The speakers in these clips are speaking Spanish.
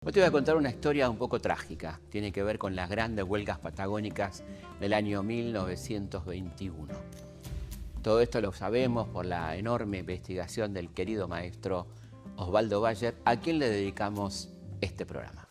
Hoy te voy a contar una historia un poco trágica. Tiene que ver con las grandes huelgas patagónicas del año 1921. Todo esto lo sabemos por la enorme investigación del querido maestro Osvaldo Bayer, a quien le dedicamos este programa.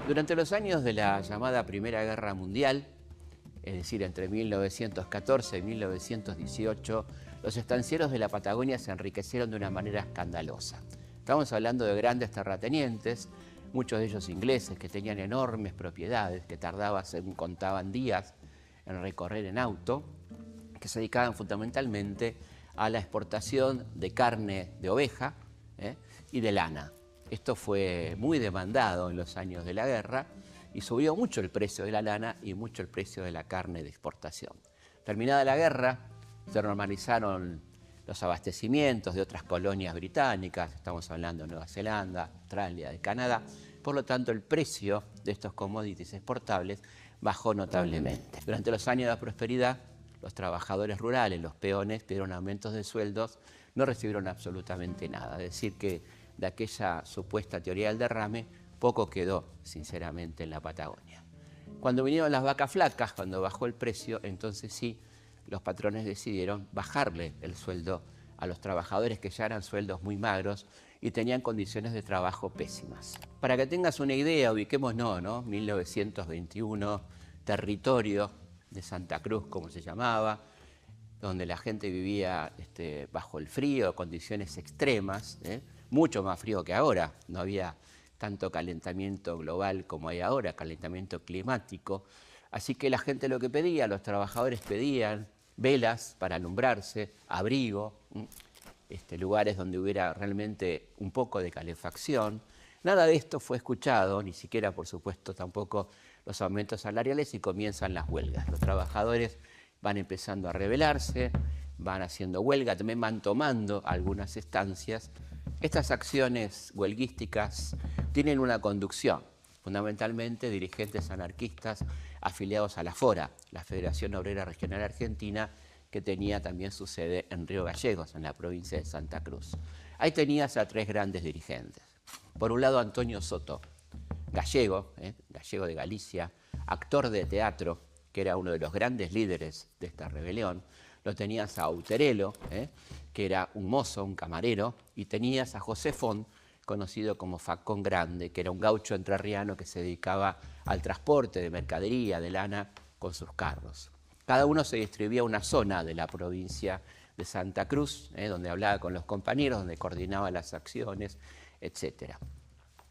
Durante los años de la llamada Primera Guerra Mundial, es decir, entre 1914 y 1918, los estancieros de la Patagonia se enriquecieron de una manera escandalosa. Estamos hablando de grandes terratenientes, muchos de ellos ingleses, que tenían enormes propiedades, que tardaban, según contaban, días en recorrer en auto, que se dedicaban fundamentalmente a la exportación de carne de oveja y de lana. Esto fue muy demandado en los años de la guerra y subió mucho el precio de la lana y mucho el precio de la carne de exportación. Terminada la guerra, se normalizaron los abastecimientos de otras colonias británicas, estamos hablando de Nueva Zelanda, Australia, de Canadá. Por lo tanto, el precio de estos commodities exportables bajó notablemente. Durante los años de prosperidad, los trabajadores rurales, los peones, pidieron aumentos de sueldos, no recibieron absolutamente nada. Es decir, que de aquella supuesta teoría del derrame, poco quedó, sinceramente, en la Patagonia. Cuando vinieron las vacas flacas, cuando bajó el precio, entonces sí, los patrones decidieron bajarle el sueldo a los trabajadores, que ya eran sueldos muy magros y tenían condiciones de trabajo pésimas. Para que tengas una idea, ubiquémonos, ¿no? 1921, territorio de Santa Cruz, como se llamaba, donde la gente vivía bajo el frío, condiciones extremas, mucho más frío que ahora. No había tanto calentamiento global como hay ahora, calentamiento climático. Así que la gente lo que pedía, los trabajadores pedían velas para alumbrarse, abrigo, lugares donde hubiera realmente un poco de calefacción. Nada de esto fue escuchado, ni siquiera, por supuesto, tampoco los aumentos salariales, y comienzan las huelgas. Los trabajadores van empezando a rebelarse, van haciendo huelga, también van tomando algunas estancias. Estas acciones huelguísticas tienen una conducción, fundamentalmente dirigentes anarquistas afiliados a la FORA, la Federación Obrera Regional Argentina, que tenía también su sede en Río Gallegos, en la provincia de Santa Cruz. Ahí tenías a tres grandes dirigentes. Por un lado, Antonio Soto, gallego, gallego de Galicia, actor de teatro, que era uno de los grandes líderes de esta rebelión. Lo tenías a Auterelo, que era un mozo, un camarero, y tenías a José Font, conocido como Facón Grande, que era un gaucho entrerriano que se dedicaba al transporte de mercadería, de lana, con sus carros. Cada uno se distribuía una zona de la provincia de Santa Cruz, donde hablaba con los compañeros, donde coordinaba las acciones, etc.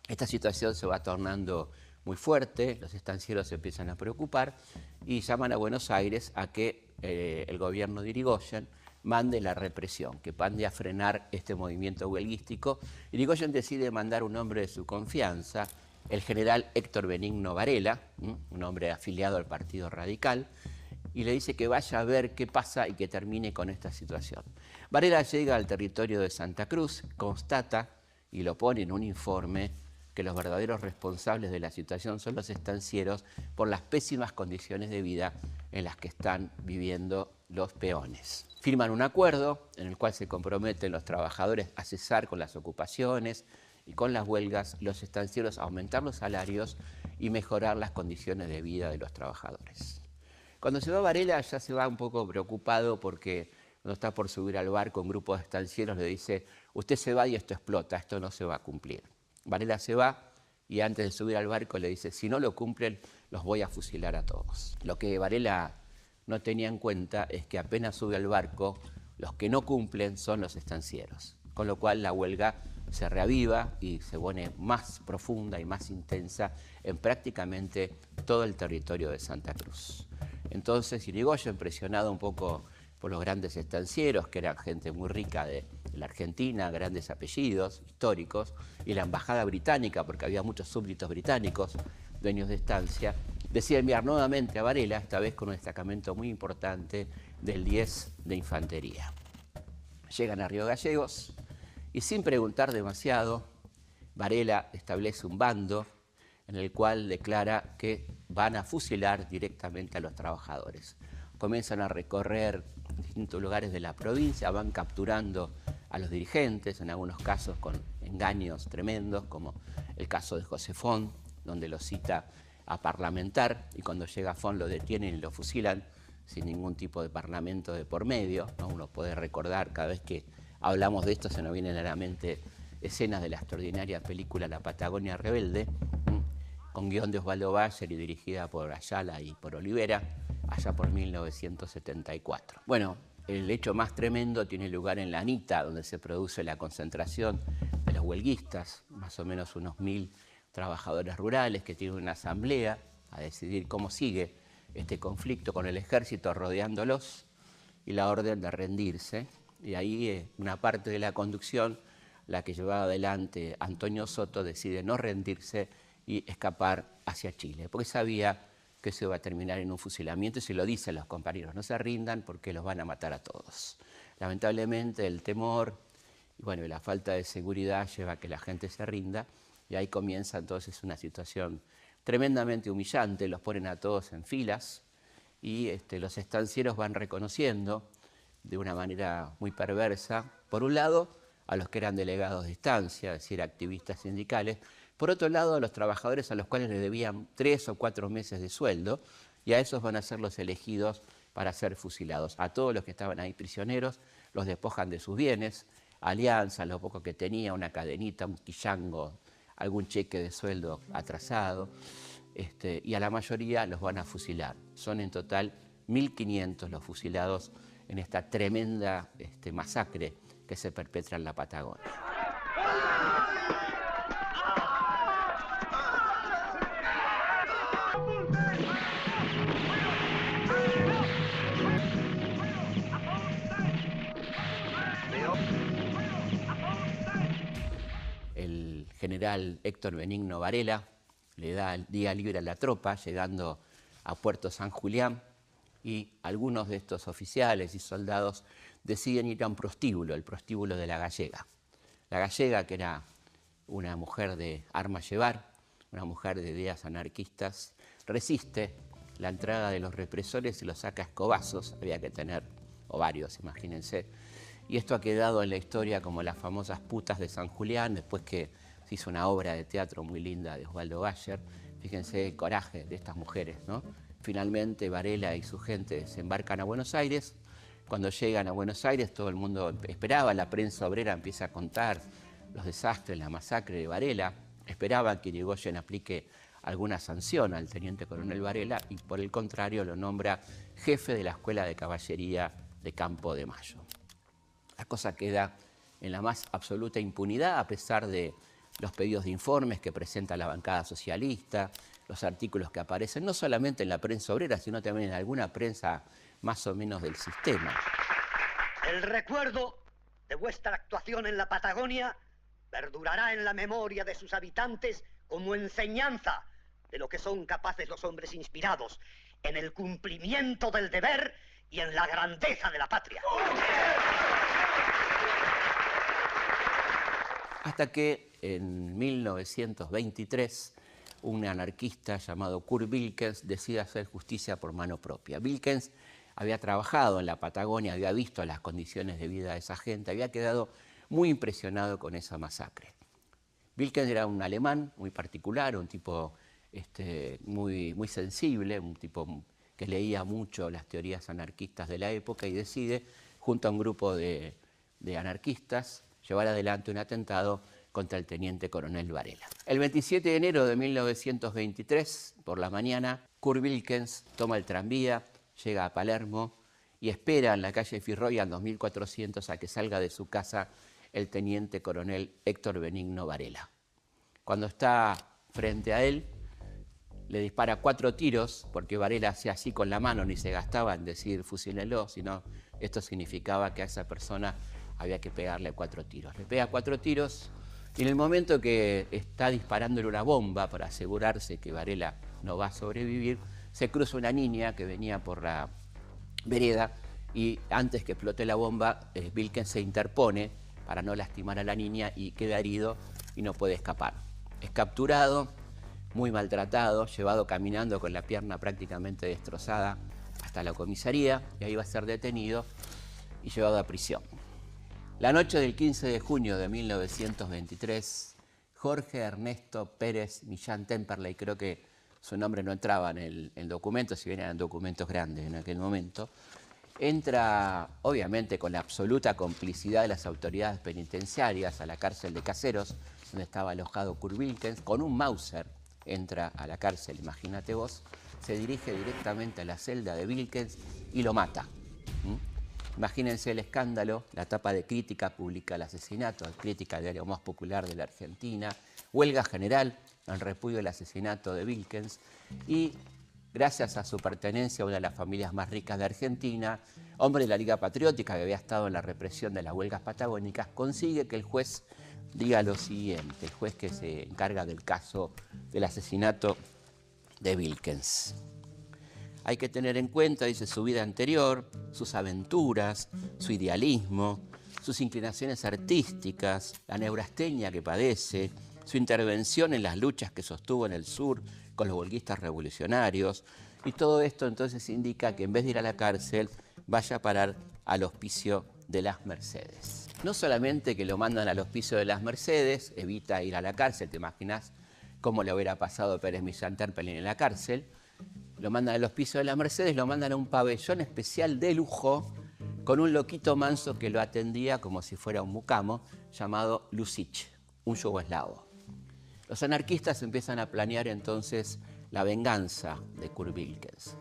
Esta situación se va tornando muy fuerte, los estancieros se empiezan a preocupar y llaman a Buenos Aires a que el gobierno de Irigoyen mande la represión, que mande a frenar este movimiento huelguístico. Irigoyen decide mandar un hombre de su confianza, el general Héctor Benigno Varela, un hombre afiliado al Partido Radical, y le dice que vaya a ver qué pasa y que termine con esta situación. Varela llega al territorio de Santa Cruz, constata y lo pone en un informe que los verdaderos responsables de la situación son los estancieros por las pésimas condiciones de vida en las que están viviendo los peones. Firman un acuerdo en el cual se comprometen los trabajadores a cesar con las ocupaciones y con las huelgas, los estancieros a aumentar los salarios y mejorar las condiciones de vida de los trabajadores. Cuando se va Varela ya se va un poco preocupado porque cuando está por subir al barco un grupo de estancieros le dice: usted se va y esto explota, esto no se va a cumplir. Varela se va y antes de subir al barco le dice: si no lo cumplen, los voy a fusilar a todos. Lo que Varela no tenía en cuenta es que apenas sube al barco, los que no cumplen son los estancieros. Con lo cual la huelga se reaviva y se pone más profunda y más intensa en prácticamente todo el territorio de Santa Cruz. Entonces Irigoyen, presionado un poco por los grandes estancieros, que eran gente muy rica de la Argentina, grandes apellidos históricos, y la embajada británica, porque había muchos súbditos británicos, dueños de estancia, decide enviar nuevamente a Varela, esta vez con un destacamento muy importante del 10 de Infantería. Llegan a Río Gallegos y sin preguntar demasiado, Varela establece un bando en el cual declara que van a fusilar directamente a los trabajadores. Comienzan a recorrer distintos lugares de la provincia, van capturando a los dirigentes, en algunos casos con engaños tremendos, como el caso de José Font, donde lo cita a parlamentar, y cuando llega Font lo detienen y lo fusilan sin ningún tipo de parlamento de por medio, ¿no? Uno puede recordar, cada vez que hablamos de esto se nos vienen a la mente escenas de la extraordinaria película La Patagonia Rebelde, con guión de Osvaldo Bayer y dirigida por Ayala y por Olivera, allá por 1974. Bueno, el hecho más tremendo tiene lugar en La Anita, donde se produce la concentración de los huelguistas, más o menos unos 1000 trabajadores rurales que tienen una asamblea a decidir cómo sigue este conflicto con el ejército rodeándolos y la orden de rendirse. Y ahí una parte de la conducción, la que llevaba adelante Antonio Soto, decide no rendirse y escapar hacia Chile, porque sabía que eso iba a terminar en un fusilamiento, y se lo dicen los compañeros: no se rindan porque los van a matar a todos. Lamentablemente el temor y bueno, la falta de seguridad lleva a que la gente se rinda, y ahí comienza entonces una situación tremendamente humillante. Los ponen a todos en filas y los estancieros van reconociendo de una manera muy perversa, por un lado, a los que eran delegados de estancia, es decir, activistas sindicales; por otro lado, a los trabajadores a los cuales les debían 3 o 4 meses de sueldo, y a esos van a ser los elegidos para ser fusilados. A todos los que estaban ahí prisioneros los despojan de sus bienes, alianza, lo poco que tenía, una cadenita, un quillango, algún cheque de sueldo atrasado, y a la mayoría los van a fusilar. Son en total 1500 los fusilados en esta tremenda masacre que se perpetra en la Patagonia. El general Héctor Benigno Varela le da el día libre a la tropa, llegando a Puerto San Julián, y algunos de estos oficiales y soldados deciden ir a un prostíbulo, el prostíbulo de La Gallega. La Gallega, que era una mujer de armas llevar, una mujer de ideas anarquistas, resiste la entrada de los represores y los saca a escobazos. Había que tener ovarios, imagínense. Y esto ha quedado en la historia como las famosas putas de San Julián, después que se hizo una obra de teatro muy linda de Osvaldo Bayer. Fíjense el coraje de estas mujeres, ¿no? Finalmente Varela y su gente se embarcan a Buenos Aires. Cuando llegan a Buenos Aires, todo el mundo esperaba, la prensa obrera empieza a contar los desastres, la masacre de Varela. Esperaban que Irigoyen aplique alguna sanción al teniente coronel Varela, y por el contrario lo nombra jefe de la Escuela de Caballería de Campo de Mayo. La cosa queda en la más absoluta impunidad, a pesar de los pedidos de informes que presenta la bancada socialista, los artículos que aparecen no solamente en la prensa obrera, sino también en alguna prensa más o menos del sistema. El recuerdo de vuestra actuación en la Patagonia perdurará en la memoria de sus habitantes como enseñanza de lo que son capaces los hombres inspirados en el cumplimiento del deber y en la grandeza de la patria. Hasta que en 1923 un anarquista llamado Kurt Wilkens decide hacer justicia por mano propia. Wilkens había trabajado en la Patagonia, había visto las condiciones de vida de esa gente, había quedado muy impresionado con esa masacre. Wilkens era un alemán muy particular, un tipo muy sensible, un tipo que leía mucho las teorías anarquistas de la época, y decide, junto a un grupo de anarquistas, llevar adelante un atentado contra el teniente coronel Varela. El 27 de enero de 1923, por la mañana, Kurt Wilkens toma el tranvía, llega a Palermo y espera en la calle Firroyan 2400 a que salga de su casa el teniente coronel Héctor Benigno Varela. Cuando está frente a él, le dispara 4 tiros, porque Varela hacía así con la mano, ni se gastaba en decir fusílenlo, sino esto significaba que a esa persona había que pegarle 4 tiros. Le pega 4 tiros y en el momento que está disparándole una bomba para asegurarse que Varela no va a sobrevivir, se cruza una niña que venía por la vereda y antes que explote la bomba, Wilkens se interpone para no lastimar a la niña y queda herido y no puede escapar. Es capturado, muy maltratado, llevado caminando con la pierna prácticamente destrozada hasta la comisaría y ahí va a ser detenido y llevado a prisión. La noche del 15 de junio de 1923, Jorge Ernesto Pérez Millán Temperley, creo que su nombre no entraba en el documento, si bien eran documentos grandes en aquel momento, entra obviamente con la absoluta complicidad de las autoridades penitenciarias a la cárcel de Caseros, donde estaba alojado Kurt Wilkens, con un Mauser entra a la cárcel, imagínate vos, se dirige directamente a la celda de Wilkens y lo mata. Imagínense el escándalo, la tapa de Crítica publica el asesinato, Crítica, el diario más popular de la Argentina, huelga general en repudio del asesinato de Wilkens y gracias a su pertenencia a una de las familias más ricas de Argentina, hombre de la Liga Patriótica que había estado en la represión de las huelgas patagónicas, consigue que el juez diga lo siguiente, el juez que se encarga del caso del asesinato de Wilkens. Hay que tener en cuenta, dice, su vida anterior, sus aventuras, su idealismo, sus inclinaciones artísticas, la neurastenia que padece, su intervención en las luchas que sostuvo en el sur con los huelguistas revolucionarios, y todo esto entonces indica que en vez de ir a la cárcel, vaya a parar al hospicio de las Mercedes. No solamente que lo mandan al hospicio de las Mercedes, evita ir a la cárcel, te imaginas cómo le hubiera pasado a Pérez Millán Temperley en la cárcel, lo mandan al hospicio de las Mercedes, lo mandan a un pabellón especial de lujo con un loquito manso que lo atendía como si fuera un mucamo, llamado Lucic, un yugoslavo. Los anarquistas empiezan a planear entonces la venganza de Kurt Wilkens.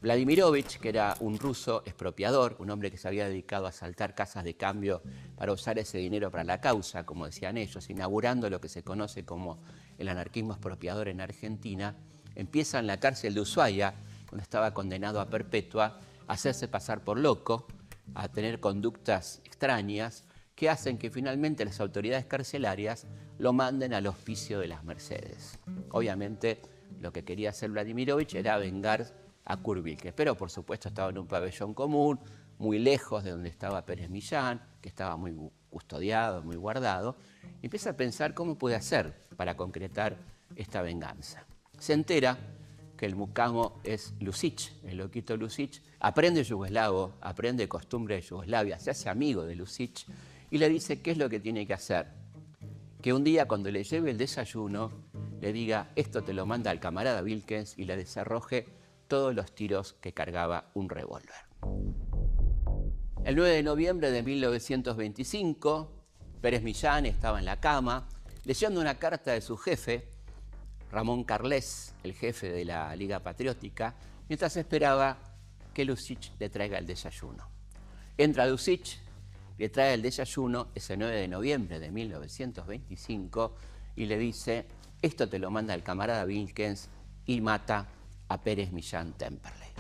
Vladimirovich, que era un ruso expropiador, un hombre que se había dedicado a asaltar casas de cambio para usar ese dinero para la causa, como decían ellos, inaugurando lo que se conoce como el anarquismo expropiador en Argentina, empieza en la cárcel de Ushuaia, donde estaba condenado a perpetua, a hacerse pasar por loco, a tener conductas extrañas, que hacen que finalmente las autoridades carcelarias lo manden al hospicio de las Mercedes. Obviamente, lo que quería hacer Vladimirovich era vengar a Kurt Wilkens, pero por supuesto estaba en un pabellón común, muy lejos de donde estaba Pérez Millán, que estaba muy custodiado, muy guardado, y empieza a pensar cómo puede hacer para concretar esta venganza. Se entera que el mucamo es Lucic, el loquito Lucic, aprende yugoslavo, aprende costumbre de Yugoslavia, se hace amigo de Lucic y le dice qué es lo que tiene que hacer. Que un día cuando le lleve el desayuno, le diga esto te lo manda al camarada Wilkens y le desarroje todos los tiros que cargaba un revólver. El 9 de noviembre de 1925, Pérez Millán estaba en la cama leyendo una carta de su jefe, Ramón Carles, el jefe de la Liga Patriótica, mientras esperaba que Lucic le traiga el desayuno. Entra Lucic, le trae el desayuno ese 9 de noviembre de 1925 y le dice, esto te lo manda el camarada Wilkens y mata a Pérez Millán Temperley.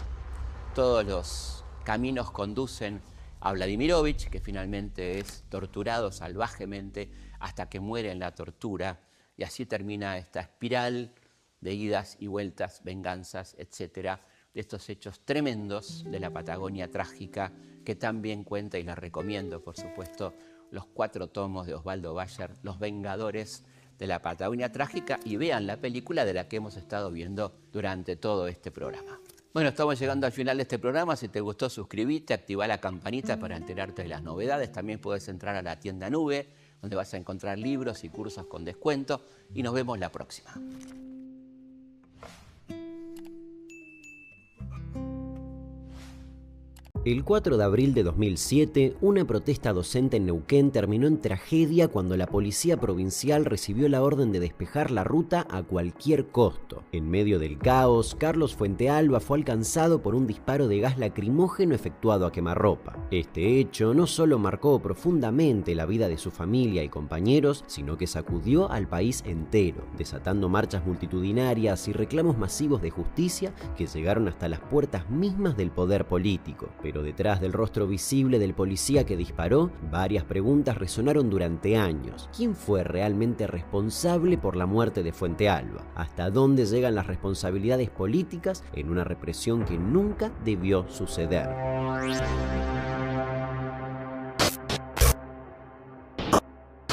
Todos los caminos conducen a Vladimirovich, que finalmente es torturado salvajemente hasta que muere en la tortura, y así termina esta espiral de idas y vueltas, venganzas, etcétera, de estos hechos tremendos de la Patagonia trágica, que también cuenta, y les recomiendo, por supuesto, los 4 tomos de Osvaldo Bayer, Los Vengadores de la Patagonia trágica, y vean la película de la que hemos estado viendo durante todo este programa. Bueno, estamos llegando al final de este programa. Si te gustó, suscríbete, activa la campanita para enterarte de las novedades. También puedes entrar a la tienda Nube, donde vas a encontrar libros y cursos con descuento. Y nos vemos la próxima. El 4 de abril de 2007, una protesta docente en Neuquén terminó en tragedia cuando la policía provincial recibió la orden de despejar la ruta a cualquier costo. En medio del caos, Carlos Fuentealba fue alcanzado por un disparo de gas lacrimógeno efectuado a quemarropa. Este hecho no solo marcó profundamente la vida de su familia y compañeros, sino que sacudió al país entero, desatando marchas multitudinarias y reclamos masivos de justicia que llegaron hasta las puertas mismas del poder político. Pero Pero detrás del rostro visible del policía que disparó, varias preguntas resonaron durante años. ¿Quién fue realmente responsable por la muerte de Fuentealba? ¿Hasta dónde llegan las responsabilidades políticas en una represión que nunca debió suceder?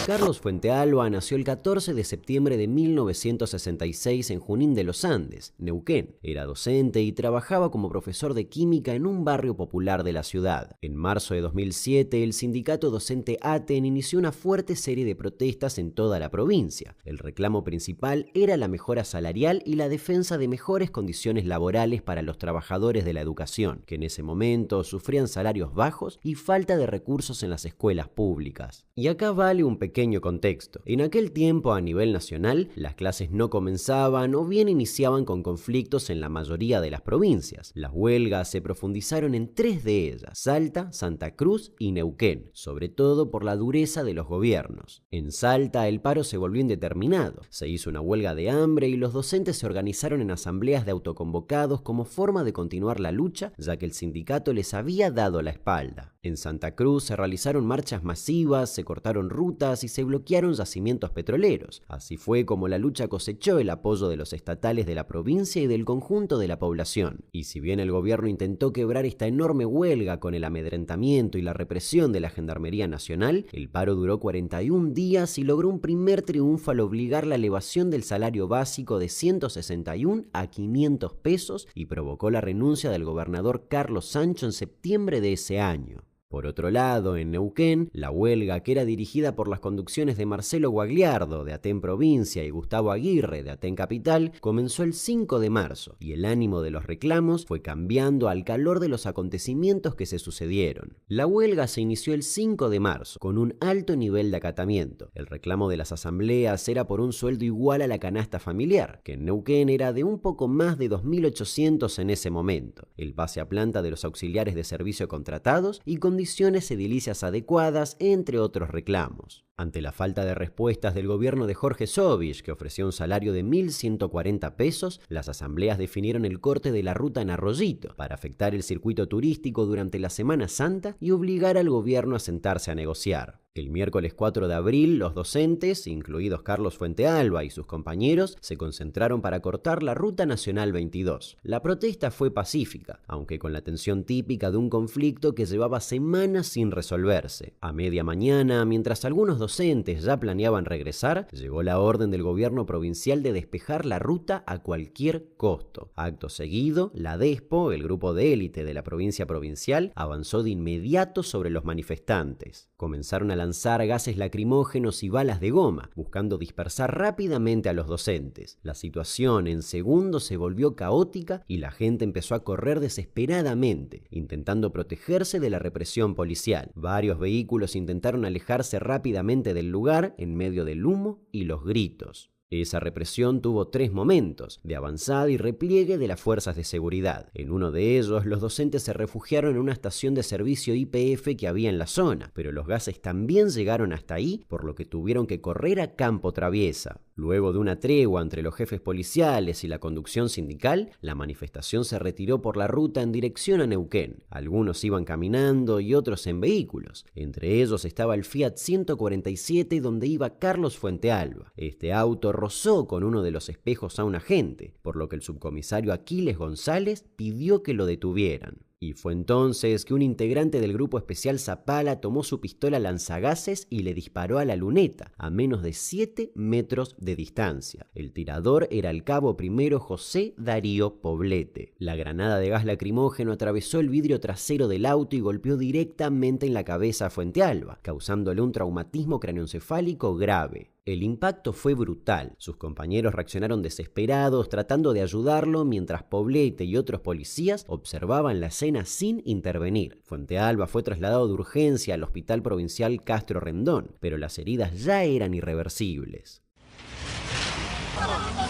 Carlos Fuentealba nació el 14 de septiembre de 1966 en Junín de los Andes, Neuquén. Era docente y trabajaba como profesor de química en un barrio popular de la ciudad. En marzo de 2007, el sindicato docente ATEN inició una fuerte serie de protestas en toda la provincia. El reclamo principal era la mejora salarial y la defensa de mejores condiciones laborales para los trabajadores de la educación, que en ese momento sufrían salarios bajos y falta de recursos en las escuelas públicas. Y acá vale un pequeño contexto. En aquel tiempo, a nivel nacional, las clases no comenzaban o bien iniciaban con conflictos en la mayoría de las provincias. Las huelgas se profundizaron en 3 de ellas: Salta, Santa Cruz y Neuquén, sobre todo por la dureza de los gobiernos. En Salta, el paro se volvió indeterminado. Se hizo una huelga de hambre y los docentes se organizaron en asambleas de autoconvocados como forma de continuar la lucha, ya que el sindicato les había dado la espalda. En Santa Cruz se realizaron marchas masivas, se cortaron rutas y se bloquearon yacimientos petroleros. Así fue como la lucha cosechó el apoyo de los estatales de la provincia y del conjunto de la población. Y si bien el gobierno intentó quebrar esta enorme huelga con el amedrentamiento y la represión de la Gendarmería Nacional, el paro duró 41 días y logró un primer triunfo al obligar la elevación del salario básico de 161 a 500 pesos y provocó la renuncia del gobernador Carlos Sancho en septiembre de ese año. Por otro lado, en Neuquén, la huelga, que era dirigida por las conducciones de Marcelo Guagliardo, de Aten Provincia, y Gustavo Aguirre, de Aten Capital, comenzó el 5 de marzo, y el ánimo de los reclamos fue cambiando al calor de los acontecimientos que se sucedieron. La huelga se inició el 5 de marzo, con un alto nivel de acatamiento. El reclamo de las asambleas era por un sueldo igual a la canasta familiar, que en Neuquén era de un poco más de 2.800 en ese momento, el pase a planta de los auxiliares de servicio contratados y condiciones edilicias adecuadas, entre otros reclamos. Ante la falta de respuestas del gobierno de Jorge Sovich, que ofreció un salario de 1.140 pesos, las asambleas definieron el corte de la ruta en Arroyito para afectar el circuito turístico durante la Semana Santa y obligar al gobierno a sentarse a negociar. El miércoles 4 de abril, los docentes, incluidos Carlos Fuentealba y sus compañeros, se concentraron para cortar la Ruta Nacional 22. La protesta fue pacífica, aunque con la tensión típica de un conflicto que llevaba semanas sin resolverse. A media mañana, mientras algunos docentes ya planeaban regresar, llegó la orden del gobierno provincial de despejar la ruta a cualquier costo. Acto seguido, la DESPO, el grupo de élite de la provincia provincial, avanzó de inmediato sobre los manifestantes. Comenzaron a lanzar gases lacrimógenos y balas de goma, buscando dispersar rápidamente a los docentes. La situación en segundos se volvió caótica y la gente empezó a correr desesperadamente, intentando protegerse de la represión policial. Varios vehículos intentaron alejarse rápidamente del lugar en medio del humo y los gritos. Esa represión tuvo 3 momentos, de avanzada y repliegue de las fuerzas de seguridad. En uno de ellos, los docentes se refugiaron en una estación de servicio YPF que había en la zona, pero los gases también llegaron hasta ahí, por lo que tuvieron que correr a campo traviesa. Luego de una tregua entre los jefes policiales y la conducción sindical, la manifestación se retiró por la ruta en dirección a Neuquén. Algunos iban caminando y otros en vehículos. Entre ellos estaba el Fiat 147 donde iba Carlos Fuentealba. Este auto rozó con uno de los espejos a un agente, por lo que el subcomisario Aquiles González pidió que lo detuvieran. Y fue entonces que un integrante del grupo especial Zapala tomó su pistola lanzagases y le disparó a la luneta, a menos de 7 metros de distancia. El tirador era el cabo primero José Darío Poblete. La granada de gas lacrimógeno atravesó el vidrio trasero del auto y golpeó directamente en la cabeza a Fuentealba, causándole un traumatismo craneoencefálico grave. El impacto fue brutal. Sus compañeros reaccionaron desesperados, tratando de ayudarlo, mientras Poblete y otros policías observaban la escena sin intervenir. Fuentealba fue trasladado de urgencia al Hospital Provincial Castro Rendón, pero las heridas ya eran irreversibles.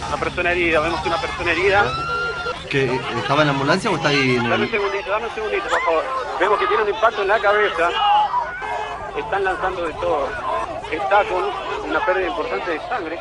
Una persona herida, vemos una persona herida. ¿Que estaba en la ambulancia o está ahí? Dame un segundito, por favor. Vemos que tiene un impacto en la cabeza. Están lanzando de todo. Está con una pérdida importante de sangre.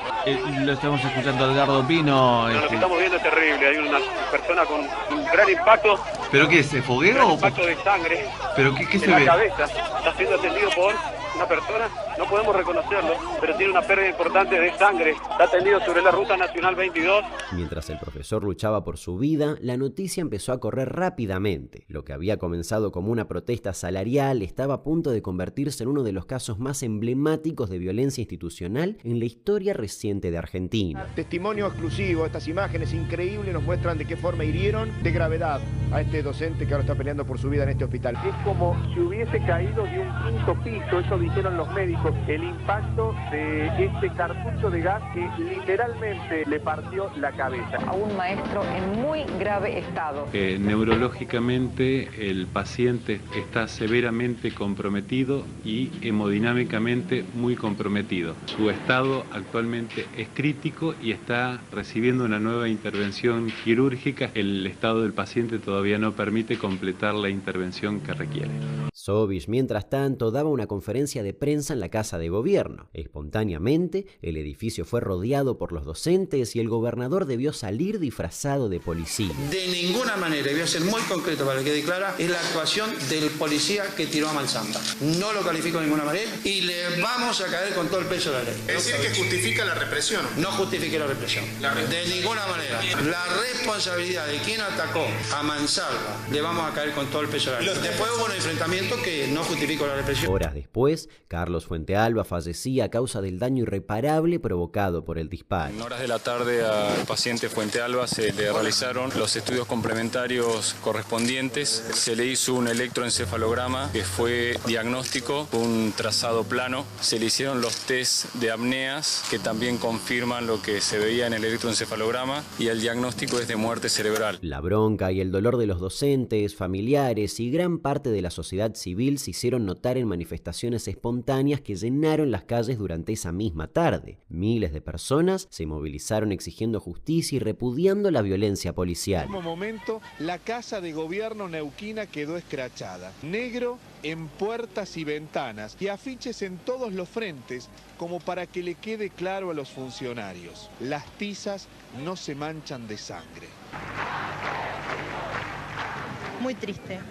Lo estamos escuchando a Edgardo Pino. Lo que estamos viendo es terrible. Hay una persona con un gran impacto ¿Pero qué es? ¿Fogueo o...? Impacto de sangre. ¿Pero qué se en la ve? cabeza. Está siendo atendido por una persona, no podemos reconocerlo, pero tiene una pérdida importante de sangre. Está atendido sobre la ruta nacional 22. Mientras el profesor luchaba por su vida, la noticia empezó a correr rápidamente. Lo que había comenzado como una protesta salarial estaba a punto de convertirse en uno de los casos más emblemáticos de violencia institucional en la historia reciente de Argentina. Testimonio exclusivo, estas imágenes increíbles nos muestran de qué forma hirieron de gravedad a este docente que ahora está peleando por su vida en este hospital. Es como si hubiese caído de un quinto piso, eso dijeron los médicos, el impacto de este cartucho de gas que literalmente le partió la cabeza. A un maestro en muy grave estado. Neurológicamente el paciente está severamente comprometido y hemodinámicamente muy comprometido. Su estado actualmente es crítico y está recibiendo una nueva intervención quirúrgica. El estado del paciente todavía no permite completar la intervención que requiere. Sovich, mientras tanto, daba una conferencia de prensa en la Casa de Gobierno. Espontáneamente, el edificio fue rodeado por los docentes y el gobernador debió salir disfrazado de policía. De ninguna manera, y voy a ser muy concreto para el que declara, es la actuación del policía que tiró a manzamba. No lo califico de ninguna manera y le vamos a caer con todo el peso de la ley. Es decir, que justifica la represión. No justifique la represión. De ninguna manera. La responsabilidad de quien atacó a mansalva, le vamos a caer con todo el peso de la ley. Después hubo un enfrentamiento que no justificó la represión. Horas después, Carlos Fuentealba fallecía a causa del daño irreparable provocado por el disparo. En horas de la tarde al paciente Fuentealba se le realizaron los estudios complementarios correspondientes. Se le hizo un electroencefalograma que fue diagnóstico, un trazado plano. Se le hicieron los test de apneas que también confirman lo que se veía en el electroencefalograma y el diagnóstico es de muerte cerebral. La bronca y el dolor de los docentes, familiares y gran parte de la sociedad civil se hicieron notar en manifestaciones espontáneas que llenaron las calles durante esa misma tarde. Miles de personas se movilizaron exigiendo justicia y repudiando la violencia policial. En un momento, la Casa de Gobierno neuquina quedó escrachada. Negro en puertas y ventanas y afiches en todos los frentes como para que le quede claro a los funcionarios. Las tizas no se manchan de sangre.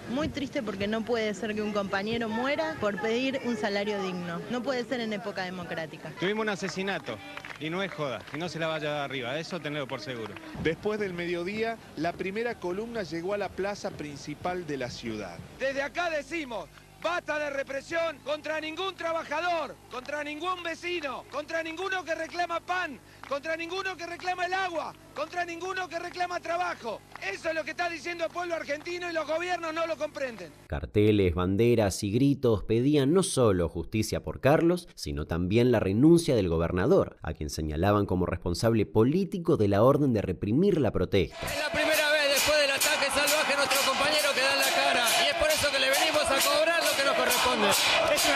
muy triste porque no puede ser que un compañero muera por pedir un salario digno. No puede ser en época democrática. Tuvimos un asesinato y no es joda, y no se la vaya de arriba, eso tenedlo por seguro. Después del mediodía, la primera columna llegó a la plaza principal de la ciudad. Desde acá decimos: basta de represión contra ningún trabajador, contra ningún vecino, contra ninguno que reclama pan, contra ninguno que reclama el agua, contra ninguno que reclama trabajo. Eso es lo que está diciendo el pueblo argentino y los gobiernos no lo comprenden. Carteles, banderas y gritos pedían no solo justicia por Carlos, sino también la renuncia del gobernador, a quien señalaban como responsable político de la orden de reprimir la protesta. Es la primera vez después del ataque salvaje a nuestro compañero que da la cara, y es por eso que le venimos a cobrar lo que nos corresponde.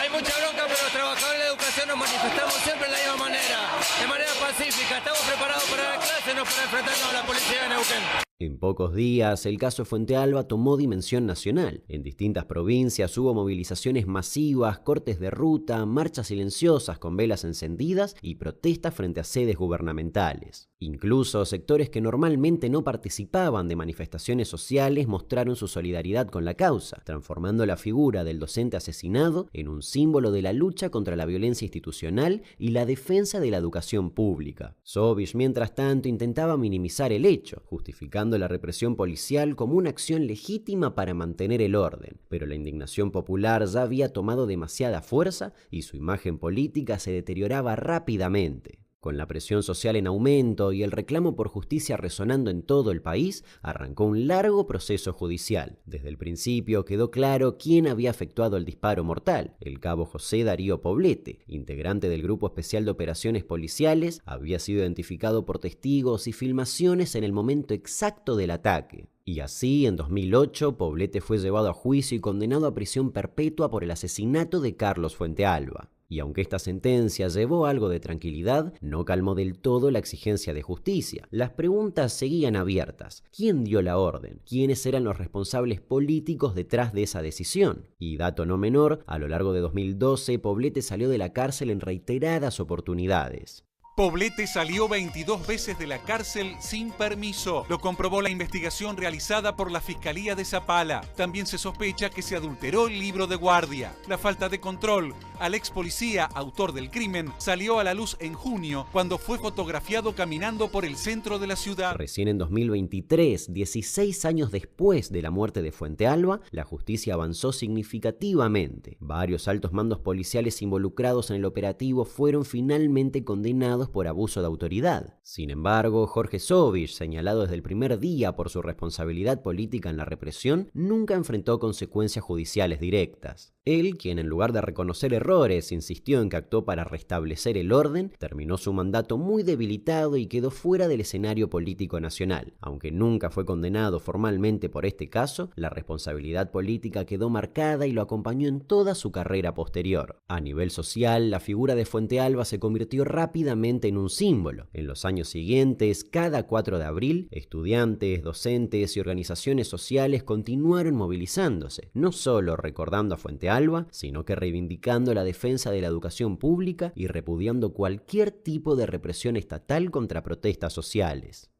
Hay mucha bronca, pero los trabajadores de educación nos manifestamos siempre de la misma manera, de manera pacífica. Estamos preparados para la clase, no para enfrentarnos a la policía de Neuquén. En pocos días, el caso Fuentealba tomó dimensión nacional. En distintas provincias hubo movilizaciones masivas, cortes de ruta, marchas silenciosas con velas encendidas y protestas frente a sedes gubernamentales. Incluso sectores que normalmente no participaban de manifestaciones sociales mostraron su solidaridad con la causa, transformando la figura del docente asesinado en un símbolo de la lucha contra la violencia institucional y la defensa de la educación pública. Sovich, mientras tanto, intentaba minimizar el hecho, justificando la represión policial como una acción legítima para mantener el orden, pero la indignación popular ya había tomado demasiada fuerza y su imagen política se deterioraba rápidamente. Con la presión social en aumento y el reclamo por justicia resonando en todo el país, arrancó un largo proceso judicial. Desde el principio quedó claro quién había efectuado el disparo mortal. El cabo José Darío Poblete, integrante del Grupo Especial de Operaciones Policiales, había sido identificado por testigos y filmaciones en el momento exacto del ataque. Y así, en 2008, Poblete fue llevado a juicio y condenado a prisión perpetua por el asesinato de Carlos Fuentealba. Y aunque esta sentencia llevó algo de tranquilidad, no calmó del todo la exigencia de justicia. Las preguntas seguían abiertas. ¿Quién dio la orden? ¿Quiénes eran los responsables políticos detrás de esa decisión? Y dato no menor, a lo largo de 2012, Poblete salió de la cárcel en reiteradas oportunidades. Poblete salió 22 veces de la cárcel sin permiso. Lo comprobó la investigación realizada por la Fiscalía de Zapala. También se sospecha que se adulteró el libro de guardia. La falta de control al ex policía, autor del crimen, salió a la luz en junio, cuando fue fotografiado caminando por el centro de la ciudad. Recién en 2023, 16 años después de la muerte de Fuentealba, la justicia avanzó significativamente. Varios altos mandos policiales involucrados en el operativo fueron finalmente condenados por abuso de autoridad. Sin embargo, Jorge Sovich, señalado desde el primer día por su responsabilidad política en la represión, nunca enfrentó consecuencias judiciales directas. Él, quien en lugar de reconocer errores insistió en que actuó para restablecer el orden, terminó su mandato muy debilitado y quedó fuera del escenario político nacional. Aunque nunca fue condenado formalmente por este caso, la responsabilidad política quedó marcada y lo acompañó en toda su carrera posterior. A nivel social, la figura de Fuentealba se convirtió rápidamente en un símbolo. En los años siguientes, cada 4 de abril, estudiantes, docentes y organizaciones sociales continuaron movilizándose, no solo recordando a Fuentealba, sino que reivindicando la defensa de la educación pública y repudiando cualquier tipo de represión estatal contra protestas sociales.